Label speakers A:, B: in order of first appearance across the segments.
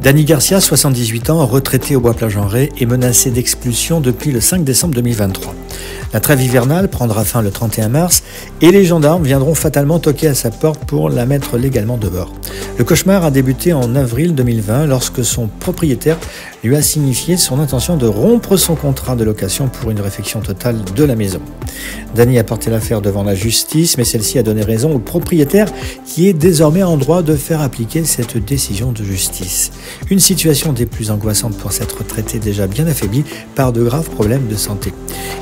A: Dany Garcia, 78 ans, retraité au Bois-Plage-en-Ré, est menacé d'expulsion depuis le 5 décembre 2023. La trêve hivernale prendra fin le 31 mars et les gendarmes viendront fatalement toquer à sa porte pour la mettre légalement dehors. Le cauchemar a débuté en avril 2020 lorsque son propriétaire lui a signifié son intention de rompre son contrat de location pour une réfection totale de la maison. Dany a porté l'affaire devant la justice, mais celle-ci a donné raison au propriétaire qui est désormais en droit de faire appliquer cette décision de justice. Une situation des plus angoissantes pour cette retraitée déjà bien affaiblie par de graves problèmes de santé.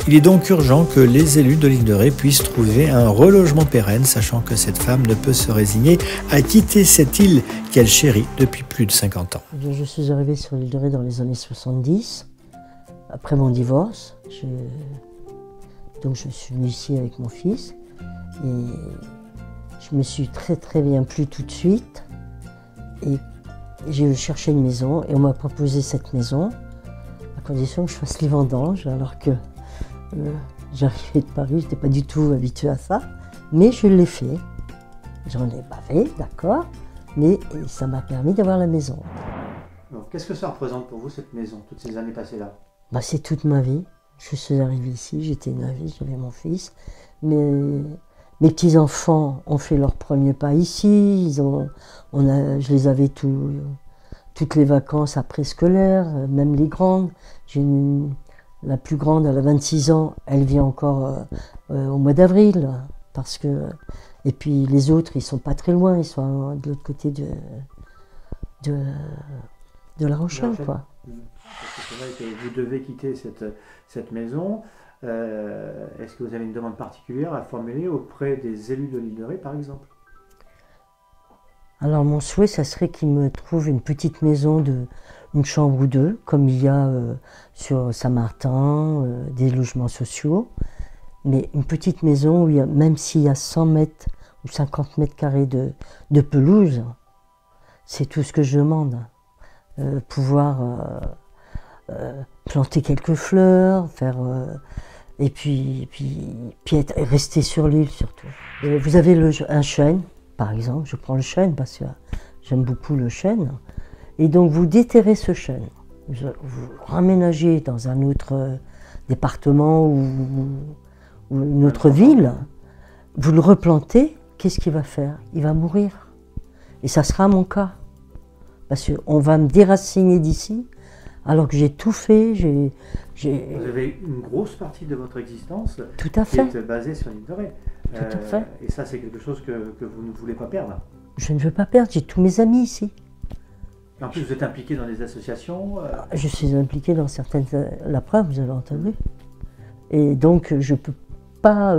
A: Il est donc urgent que les élus de l'île de Ré puissent trouver un relogement pérenne, sachant que cette femme ne peut se résigner à quitter cette île qu'elle chérit depuis plus de 50 ans.
B: Je suis arrivée sur l'île de Ré dans les années 70, après mon divorce. Donc je suis venue ici avec mon fils et je me suis très bien plu tout de suite. Et j'ai cherché une maison et on m'a proposé cette maison à condition que je fasse les vendanges, alors que j'arrivais de Paris, je n'étais pas du tout habituée à ça, mais je l'ai fait. J'en ai bavé, d'accord, mais ça m'a permis d'avoir la maison.
A: Qu'est-ce que ça représente pour vous cette maison, toutes ces années passées là?
B: C'est toute ma vie. Je suis arrivée ici, j'étais une vie, j'avais mon fils. Mes petits-enfants ont fait leur premier pas ici. Je les avais toutes les vacances après scolaires, même les grandes. La plus grande, elle a 26 ans, elle vient encore au mois d'avril. Et puis les autres, ils sont pas très loin, ils sont de l'autre côté de La Rochelle, quoi.
A: Parce que c'est vrai que vous devez quitter cette maison. Est-ce que vous avez une demande particulière à formuler auprès des élus de l'île de Ré, par exemple?
B: Alors mon souhait, ça serait qu'ils me trouvent une petite maison une chambre ou deux, comme il y a sur Saint-Martin, des logements sociaux. Mais une petite maison où même s'il y a 100 mètres ou 50 mètres carrés de pelouse, c'est tout ce que je demande. Pouvoir planter quelques fleurs, et puis rester sur l'île surtout. Vous avez un chêne, par exemple, je prends le chêne parce que j'aime beaucoup le chêne, et donc vous déterrez ce chêne, vous raménagez dans un autre département ou une autre ville, vous le replantez, qu'est-ce qu'il va faire? Il va mourir. Et ça sera mon cas. Parce qu'on va me déraciner d'ici, alors que j'ai tout fait.
A: Vous avez une grosse partie de votre existence
B: tout à fait.
A: Qui est basée sur l'île de Ré.
B: Tout à fait.
A: Et ça, c'est quelque chose que vous ne voulez pas perdre.
B: Je ne veux pas perdre, j'ai tous mes amis ici.
A: En plus, vous êtes impliqué dans des associations
B: Je suis impliqué dans certaines... La preuve, vous avez entendu. Et donc, je ne peux pas...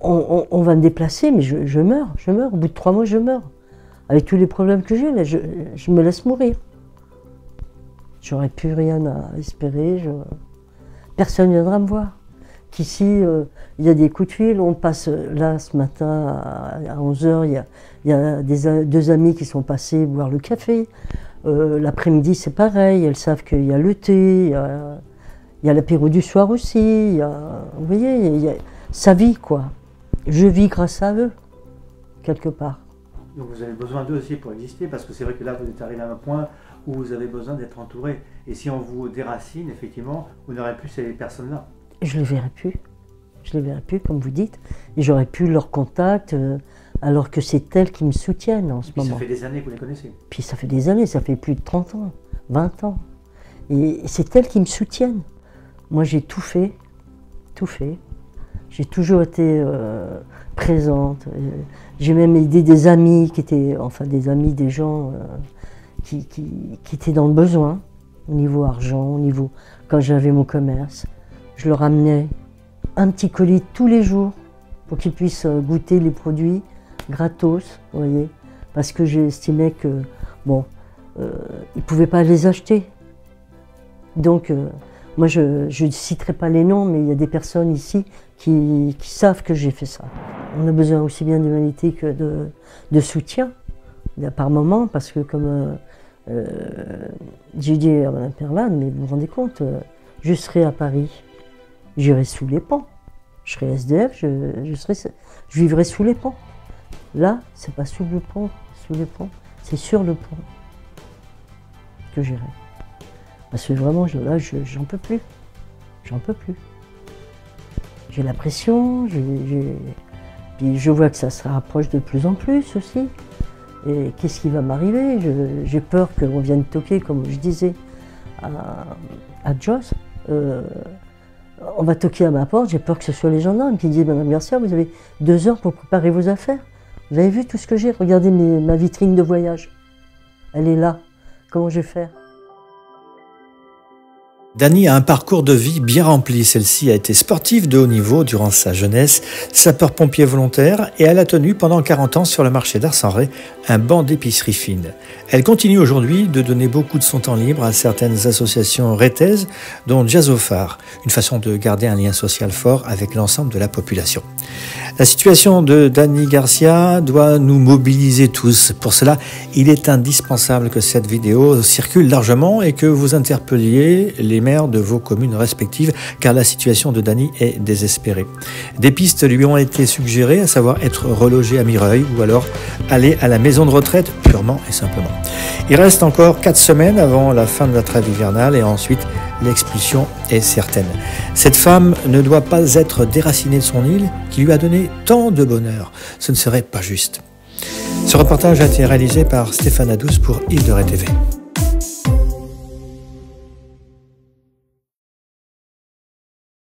B: on va me déplacer, mais je meurs. Au bout de 3 mois, je meurs. Avec tous les problèmes que j'ai, là, je me laisse mourir. J'aurais plus rien à espérer. Personne ne viendra me voir. Qu'ici, il y a des coups de fil. On passe là ce matin à 11 h. Il y a deux amis qui sont passés boire le café. L'après-midi, c'est pareil. Elles savent qu'il y a le thé. Il y a l'apéro du soir aussi. Vous voyez, il y a sa vie, quoi. Je vis grâce à eux, quelque part.
A: Donc vous avez besoin d'eux aussi pour exister, parce que c'est vrai que là vous êtes arrivé à un point où vous avez besoin d'être entouré. Et si on vous déracine, effectivement, vous n'aurez plus ces personnes-là.
B: Je ne les verrai plus. Je les verrai plus, comme vous dites. Et j'aurai plus leur contact, alors que c'est elles qui me soutiennent en ce moment.
A: Ça fait des années que vous les connaissez.
B: Puis ça fait des années, ça fait plus de 30 ans, 20 ans. Et c'est elles qui me soutiennent. Moi j'ai tout fait, tout fait. J'ai toujours été présente. J'ai même aidé des amis qui étaient, des gens qui étaient dans le besoin, au niveau argent, au niveau, quand j'avais mon commerce. Je leur amenais un petit colis tous les jours pour qu'ils puissent goûter les produits gratos, vous voyez, parce que j'estimais que, ils ne pouvaient pas les acheter. Donc, moi, je ne citerai pas les noms, mais il y a des personnes ici qui savent que j'ai fait ça. On a besoin aussi bien d'humanité que de soutien, par moment, parce que comme j'ai dit à Mme Perlane, mais vous vous rendez compte, je serai à Paris, j'irai sous les ponts. Je serai SDF, je vivrai sous les ponts. Là, c'est pas sous le pont, c'est sur le pont. que j'irai. Parce que vraiment, là, j'en peux plus. J'en peux plus. J'ai la pression, puis je vois que ça se rapproche de plus en plus aussi. Et qu'est-ce qui va m'arriver? J'ai peur qu'on vienne toquer, comme je disais à Joss. On va toquer à ma porte, j'ai peur que ce soit les gendarmes qui disent « Madame Garcia, vous avez 2 heures pour préparer vos affaires. Vous avez vu tout ce que j'ai? Regardez ma vitrine de voyage. Elle est là. Comment je vais faire ?»
A: Dany a un parcours de vie bien rempli. Celle-ci a été sportive de haut niveau durant sa jeunesse, sapeur-pompier volontaire, et elle a tenu pendant 40 ans sur le marché d'Ars-en-Ré un banc d'épicerie fine. Elle continue aujourd'hui de donner beaucoup de son temps libre à certaines associations rétaises, dont Jazzofar, une façon de garder un lien social fort avec l'ensemble de la population. La situation de Dany Garcia doit nous mobiliser tous. Pour cela, il est indispensable que cette vidéo circule largement et que vous interpelliez les maires de vos communes respectives, car la situation de Dany est désespérée. Des pistes lui ont été suggérées, à savoir être relogé à Mireuil ou alors aller à la maison de retraite purement et simplement. Il reste encore 4 semaines avant la fin de la trêve hivernale et ensuite l'expulsion est certaine. Cette femme ne doit pas être déracinée de son île qui lui a donné tant de bonheur. Ce ne serait pas juste. Ce reportage a été réalisé par Stéphane Adous pour Île de Ré TV.